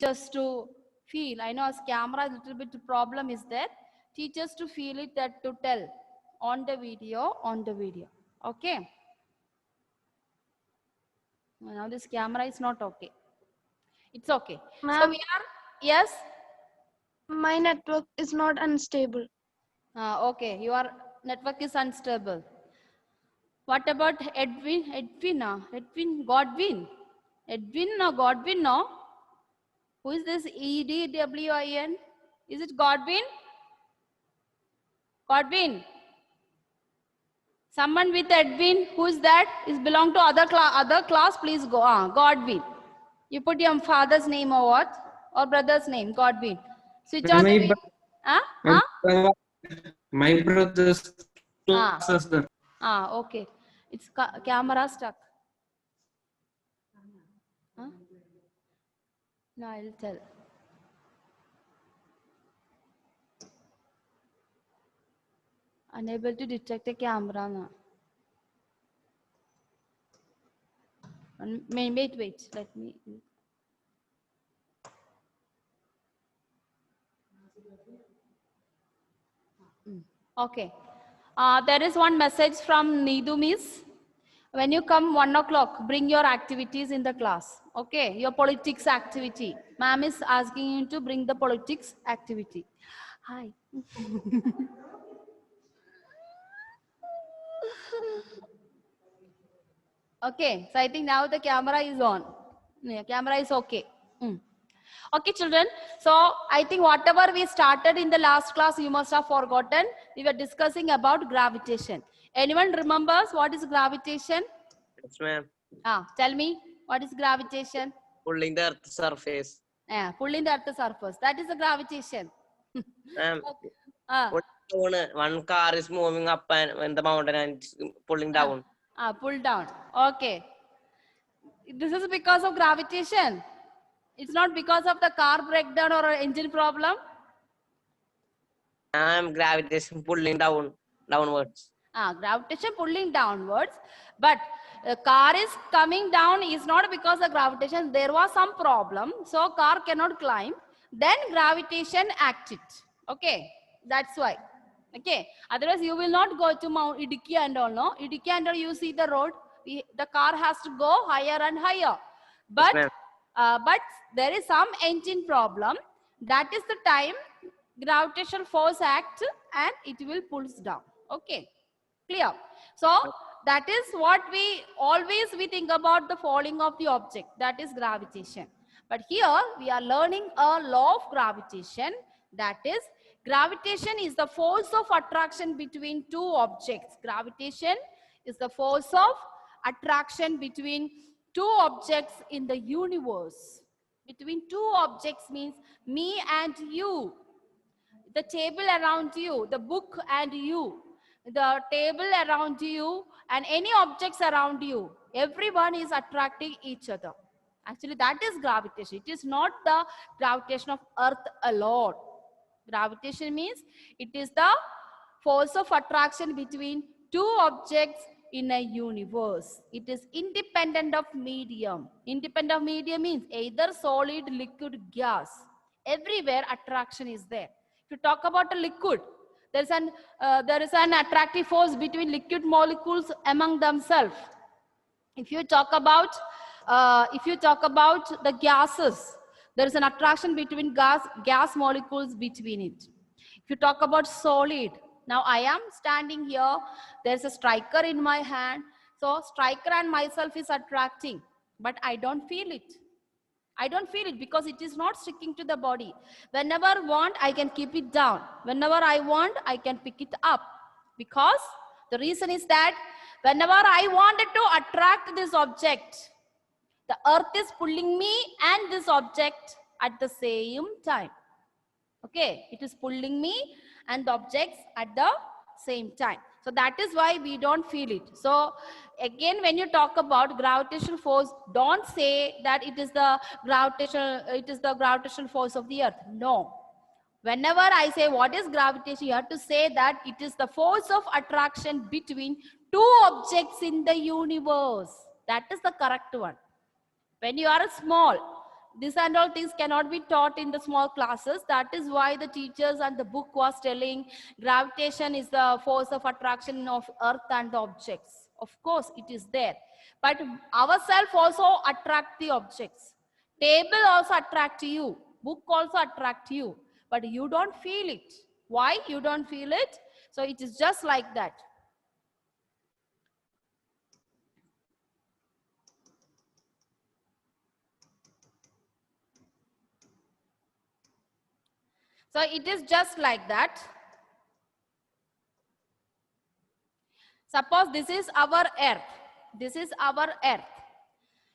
just to feel. I know as camera, a little bit problem is there. Teachers to feel it, that to tell on the video, Okay. Now this camera is not okay. It's okay. So we Ma'am, are, yes. my network is not unstable. Okay, your network is unstable. What about Edwin? Edwin Godwin. Edwin or Godwin? No. Who is this? EDWIN? Is it Godwin? Godwin. Someone with Edwin. Who is that? Is belong to other class? Please go. Godwin. You put your father's name or what? Or brother's name. Godwin. Switch on the video. My brother's classes. Okay. It's camera stuck. Huh? No, I'll tell. Unable to detect a camera now. Wait. Let me. Okay. There is one message from Needu Miss. When you come 1 o'clock, bring your activities in the class. Okay, your politics activity. Ma'am is asking you to bring the politics activity. Hi. Okay, so I think now the camera is on. Yeah, camera is okay. Okay, children. So I think whatever we started in the last class, you must have forgotten. We were discussing about gravitation. Anyone remembers what is gravitation? Yes, ma'am. Tell me, what is gravitation? Pulling the Earth's surface. Yeah, pulling the Earth's surface. That is the gravitation. Ma'am, one car is moving up and when the mountain and it's pulling down. Pull down. Okay. This is because of gravitation. It's not because of the car breakdown or engine problem. Gravitation pulling downwards. Gravitation pulling downwards, but the car is coming down is not because of gravitation. There was some problem, so car cannot climb. Then gravitation acted. Okay, that's why. Okay, otherwise you will not go to Mount Idiki and all. No, Idiki and all, you see the road. The car has to go higher and higher. But Yes, but there is some engine problem. That is the time gravitational force acts and it will pulls down. Okay, clear? So that is what we think about the falling of the object. That is gravitation. But here we are learning a law of gravitation. That is, gravitation is the force of attraction between two objects. Gravitation is the force of attraction between two objects in the universe. Between two objects means me and you, the table around you, the book and you, the table around you, and any objects around you. Everyone is attracting each other. Actually, that is gravitation. It is not the gravitation of Earth alone. Gravitation means it is the force of attraction between two objects in a universe. It is independent of medium. Independent of medium means either solid, liquid, gas. Everywhere attraction is there. If you talk about a liquid, there is an attractive force between liquid molecules among themselves. If you talk about the gases, there is an attraction between gas molecules between it. If you talk about solid, now I am standing here, there's a striker in my hand, so striker and myself is attracting, but I don't feel it. I don't feel it because it is not sticking to the body. Whenever I want, I can keep it down. Whenever I want, I can pick it up. Because the reason is that whenever I wanted to attract this object, the earth is pulling me and this object at the same time. Okay, it is pulling me and the objects at the same time. So that is why we don't feel it. So again, when you talk about gravitational force, don't say that it is the gravitational force of the earth. No. Whenever I say what is gravitation, you have to say that it is the force of attraction between two objects in the universe. That is the correct one. When you are small, This and all things cannot be taught in the small classes. That is why the teachers and the book was telling gravitation is the force of attraction of earth and objects. Of course, it is there. But ourselves also attract the objects. Table also attract you. Book also attract you. But you don't feel it. Why you don't feel it? So it is just like that. So it is just like that. Suppose this is our earth. This is our earth.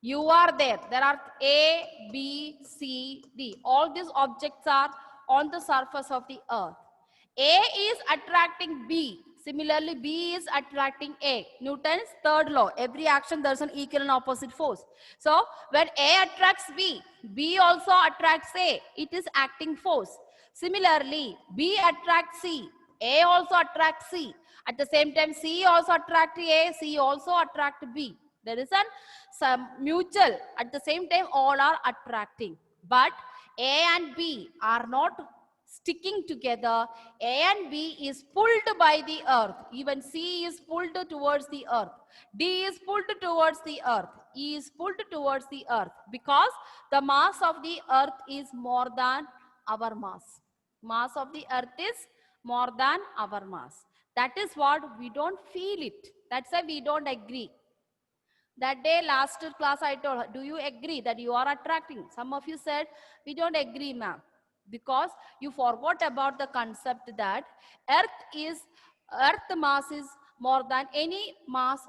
You are there. There are A, B, C, D. All these objects are on the surface of the earth. A is attracting B. Similarly, B is attracting A. Newton's third law. Every action, there is an equal and opposite force. So, when A attracts B, B also attracts A. It is acting force. Similarly, B attracts C. A also attracts C. At the same time, C also attracts A. C also attracts B. There is some mutual. At the same time, all are attracting. But A and B are not sticking together. A and B is pulled by the earth. Even C is pulled towards the earth. D is pulled towards the earth. E is pulled towards the earth. Because the mass of the earth is more than our mass. Mass of the earth is more than our mass. That is what we don't feel it. That's why we don't agree. That day, last class, I told her, do you agree that you are attracting? Some of you said, we don't agree, ma'am. Because you forgot about the concept that earth mass is more than any mass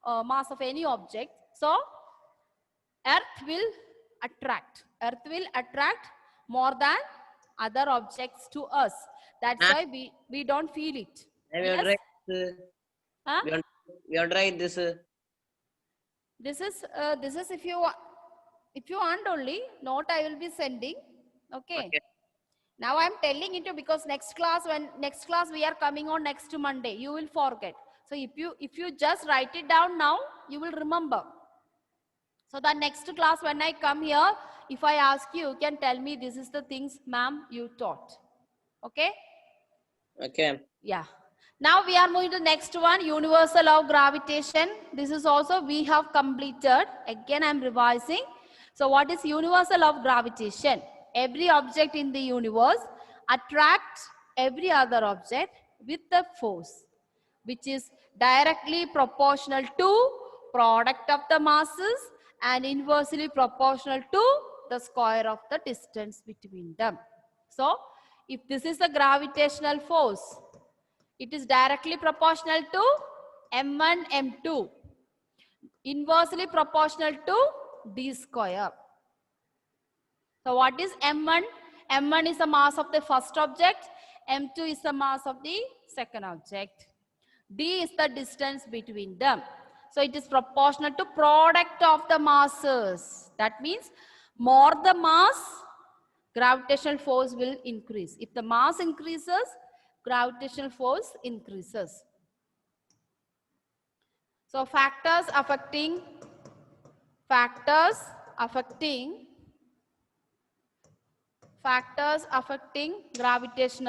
of any object. So, earth will attract. Earth will attract more than other objects to us. That's why we don't feel it. Yes? Huh? We want to write this. This is if you want only, note I will be sending. Okay. Now I am telling it to because next class we are coming on next Monday, you will forget. So if you just write it down now, you will remember. So the next class when I come here, if I ask you, you can tell me this is the things, ma'am, you taught. Okay? Okay. Yeah. Now we are moving to the next one, universal law of gravitation. This is also we have completed. Again, I am revising. So what is universal law of gravitation? Every object in the universe attracts every other object with the force, which is directly proportional to product of the masses and inversely proportional to the square of the distance between them. So, if this is the gravitational force, it is directly proportional to m1, m2, inversely proportional to d square. So what is m1? m1 is the mass of the first object, m2 is the mass of the second object. D is the distance between them. So it is proportional to product of the masses. That means more the mass, gravitational force will increase. If the mass increases, gravitational force increases. So factors affecting gravitational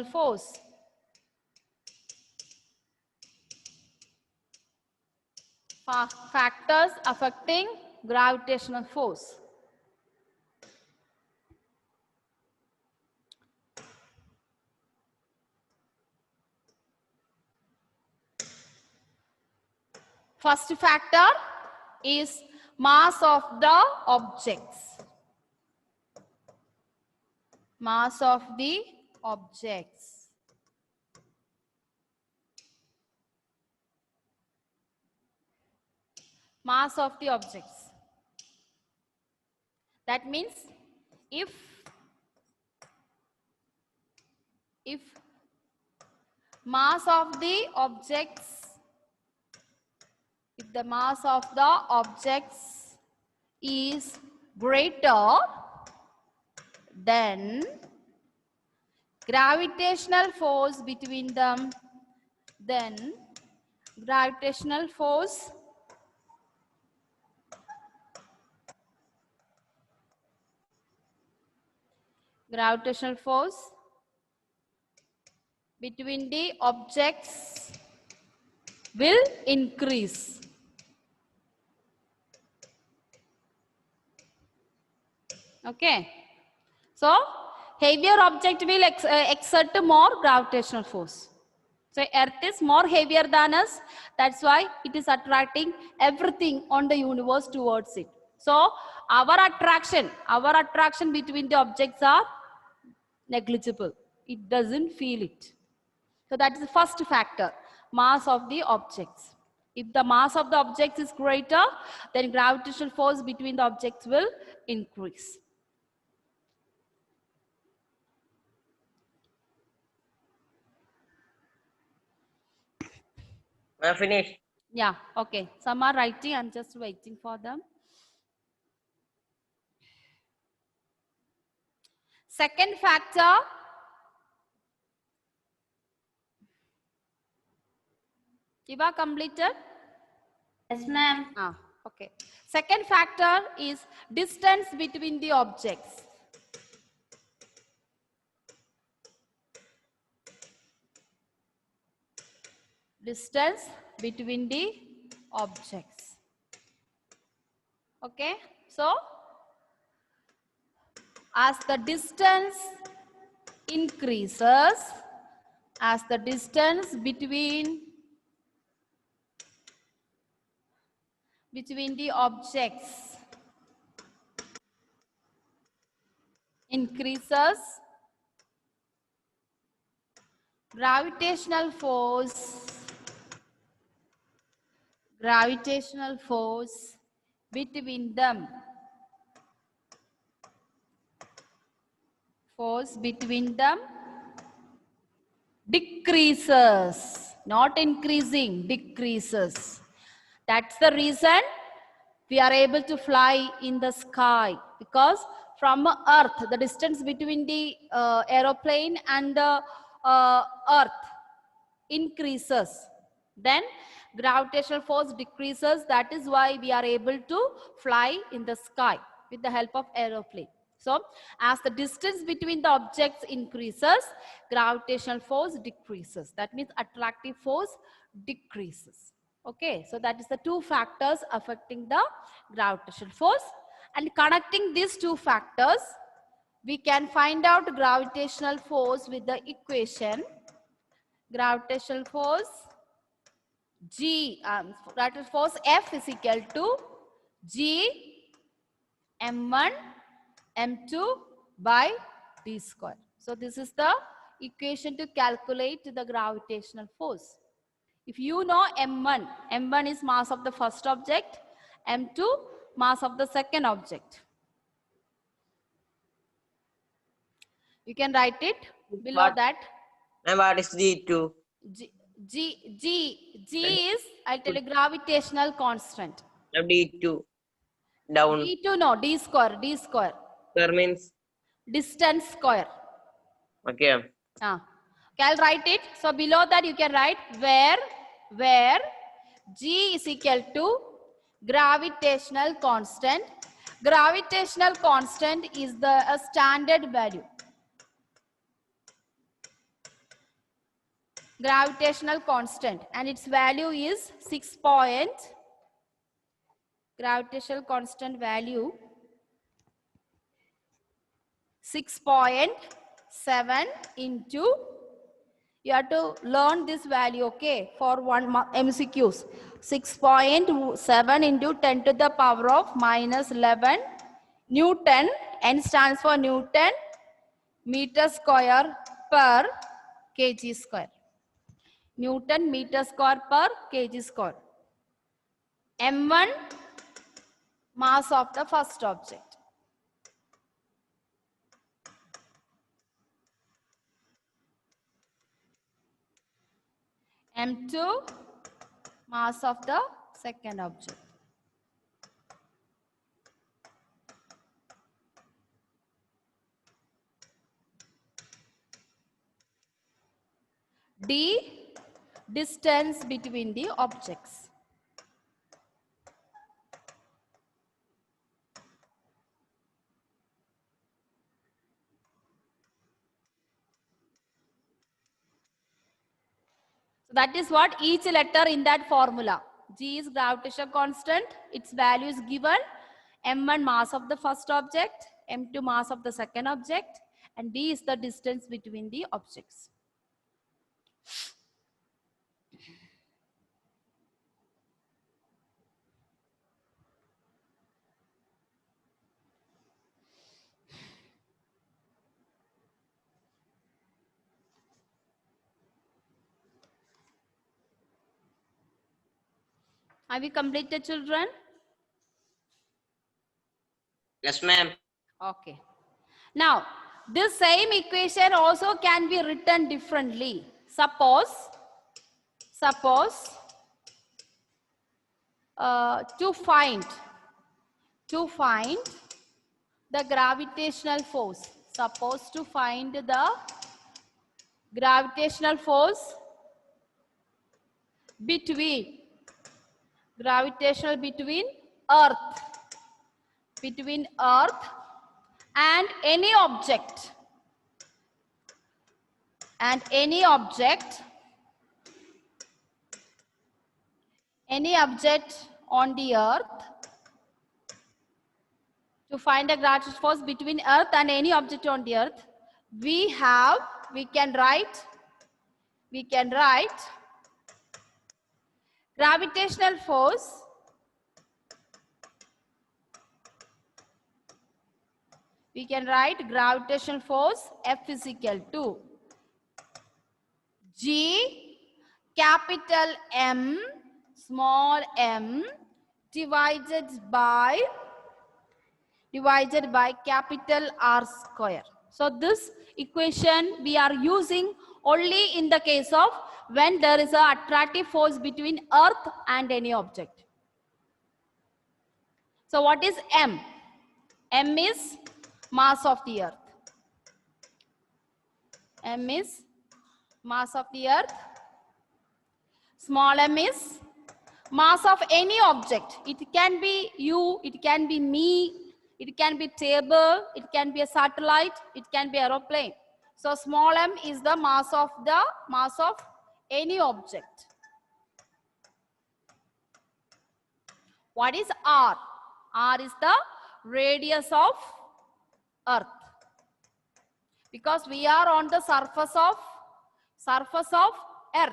force. Factors affecting gravitational force. First factor is mass of the objects. Mass of the objects. Mass of the objects. That means if mass of the objects, if the mass of the objects is greater, then gravitational force between them, then gravitational force Gravitational force between the objects will increase. Okay. So, heavier object will exert more gravitational force. So, Earth is more heavier than us. That's why it is attracting everything on the universe towards it. So, our attraction between the objects are negligible. It doesn't feel it. So, that is the first factor, mass of the objects. If the mass of the objects is greater, then gravitational force between the objects will increase. Finish. Yeah, okay. Some are writing, I'm just waiting for them. Second factor, Kiva completed? Yes, ma'am. Okay. Second factor is distance between the objects. Distance between the objects. Okay. So, as the distance increases, as the distance between the objects increases, gravitational force between them, decreases, not increasing, decreases. That's the reason we are able to fly in the sky, because from Earth, the distance between the aeroplane and the Earth increases. Then gravitational force decreases. That is why we are able to fly in the sky with the help of aeroplane. So, as the distance between the objects increases, gravitational force decreases. That means attractive force decreases. Okay, so that is the two factors affecting the gravitational force. And connecting these two factors, we can find out gravitational force with the equation. Gravitational force G, gravitational force F is equal to G m1 m2 by d square. So this is the equation to calculate the gravitational force. If you know m1 is mass of the first object, m2 mass of the second object. You can write it below that. And what is G2? G is, I'll tell you, gravitational constant. D2 down. D2 no, d square. Square means? Distance square. Okay. Okay, I'll write it. So below that you can write where G is equal to gravitational constant. Gravitational constant is a standard value. Gravitational constant, and its value is 6 point. Gravitational constant value 6.7 into, you have to learn this value, okay, for one MCQs. 6.7 into 10 to the power of minus 11 Newton. N stands for Newton meter square per kg square. Newton meter square per kg square. M1 mass of the first object. M2 mass of the second object. D, distance between the objects. That is what each letter in that formula. G is gravitational constant. Its value is given. M1 mass of the first object, M2 mass of the second object, and D is the distance between the objects. Have you completed, children? Yes, ma'am. Okay. Now, this same equation also can be written differently. Suppose to find the gravitational force. Suppose to find the gravitational force between Earth and any object on the Earth. To find the gravitational force between Earth and any object on the Earth, we can write gravitational force F is equal to G capital M small m divided by capital R square. So this equation we are using only in the case of when there is an attractive force between Earth and any object. So what is M? M is mass of the Earth. M is mass of the Earth. Small m is mass of any object. It can be you, it can be me, it can be table, it can be a satellite, it can be aeroplane. So small m is the mass of any object. What is R? R is the radius of Earth. Because we are on the surface of Earth.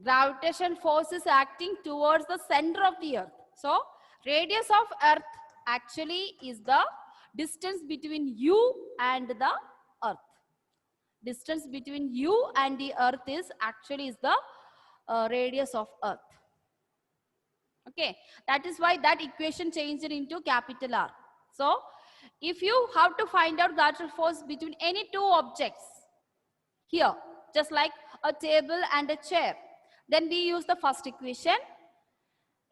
Gravitation force is acting towards the center of the Earth. So radius of Earth actually is the distance between you and the Earth. Distance between you and the Earth is the radius of Earth. Okay, that is why that equation changed into capital R. So if you have to find out gravitational force between any two objects here, just like a table and a chair, then we use the first equation.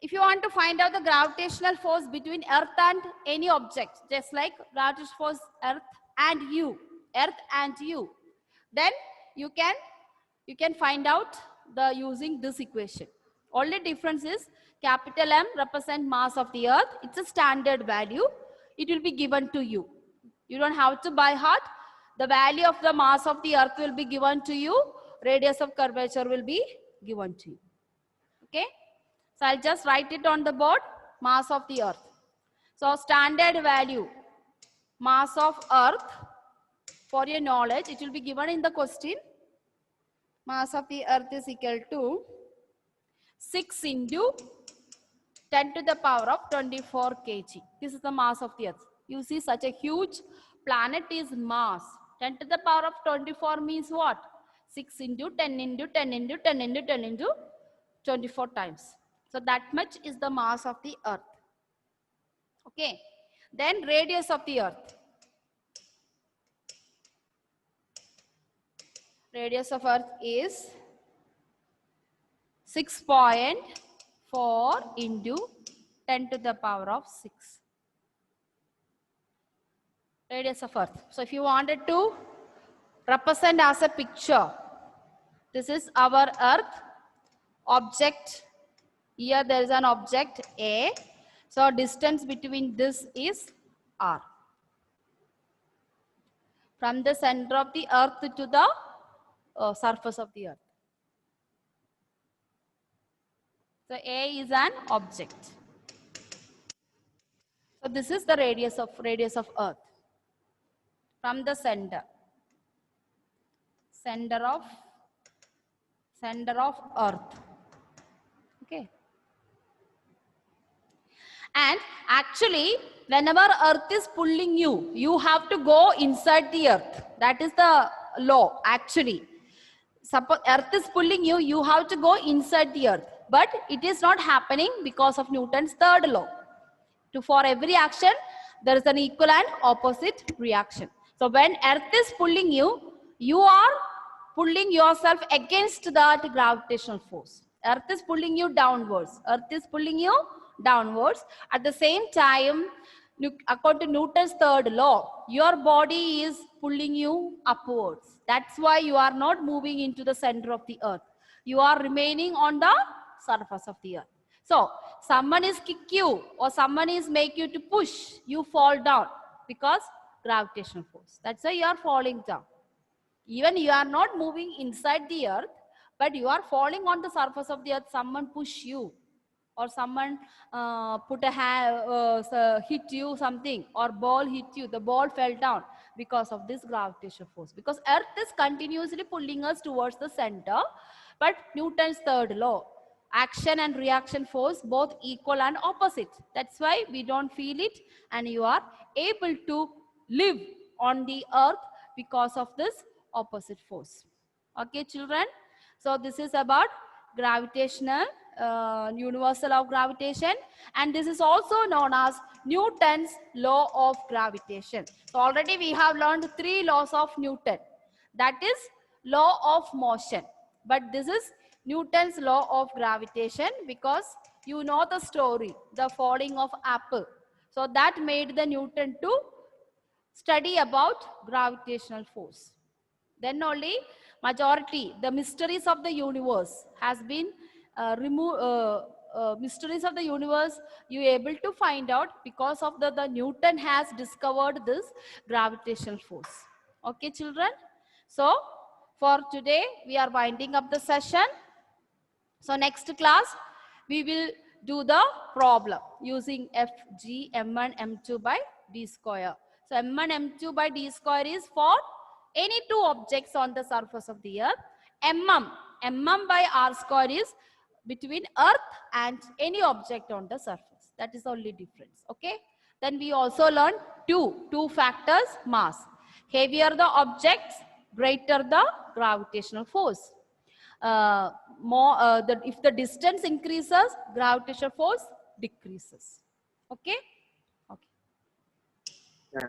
If you want to find out the gravitational force between Earth and any object, just like gravitational force Earth and you, then you can find out using this equation. Only difference is capital M represent mass of the Earth. It's a standard value. It will be given to you. You don't have to by heart. The value of the mass of the Earth will be given to you. Radius of curvature will be given to you. Okay. So I'll just write it on the board. Mass of the Earth. So standard value, mass of Earth, for your knowledge, it will be given in the question. Mass of the Earth is equal to 6 into 10 to the power of 24 kg. This is the mass of the Earth. You see, such a huge planet is mass. 10 to the power of 24 means what? 6 into 10 into 10 into 10 into 10 into 24 times. So that much is the mass of the Earth. Okay. Then radius of the Earth. Radius of Earth is 6.4 into 10 to the power of 6. Radius of Earth. So if you wanted to represent as a picture, this is our Earth. Object, here there is an object A. So distance between this is R. From the center of the Earth to the surface of the Earth. So A is an object. So this is the radius of Earth from the center of Earth. Okay. And actually, whenever Earth is pulling you, you have to go inside the Earth. That is the law, actually. Suppose Earth is pulling you, you have to go inside the Earth. But it is not happening because of Newton's third law. For every action, there is an equal and opposite reaction. So when Earth is pulling you, you are pulling yourself against that gravitational force. Earth is pulling you downwards. Earth is pulling you downwards. At the same time, according to Newton's third law, your body is pulling you upwards. That's why you are not moving into the center of the Earth. You are remaining on the surface of the Earth. So, someone is kick you or someone is make you to push, you fall down because gravitational force. That's why you are falling down. Even you are not moving inside the Earth, but you are falling on the surface of the Earth. Someone push you or someone put a hand, hit you something, or ball hit you. The ball fell down because of this gravitational force. Because Earth is continuously pulling us towards the center, but Newton's third law, action and reaction force both equal and opposite. That's why we don't feel it, and you are able to live on the Earth because of this opposite force. Okay, children? So this is about gravitational, universal law of gravitation, and this is also known as Newton's law of gravitation. So already we have learned 3 laws of Newton. That is law of motion, but this is Newton's law of gravitation because you know the story, the falling of apple. So that made the Newton to study about gravitational force. Then only majority, the mysteries of the universe has been removed. Mysteries of the universe you able to find out because of the Newton has discovered this gravitational force. Okay, children? So for today we are winding up the session. So next class we will do the problem using Fg m1 m2 by d square. So m1 m2 by d square is for any 2 objects on the surface of the Earth. mm by r square is between Earth and any object on the surface. That is only difference. Okay. Then we also learn two factors mass. Heavier the objects, greater the gravitational force. If the distance increases, gravitational force decreases. Okay. Okay.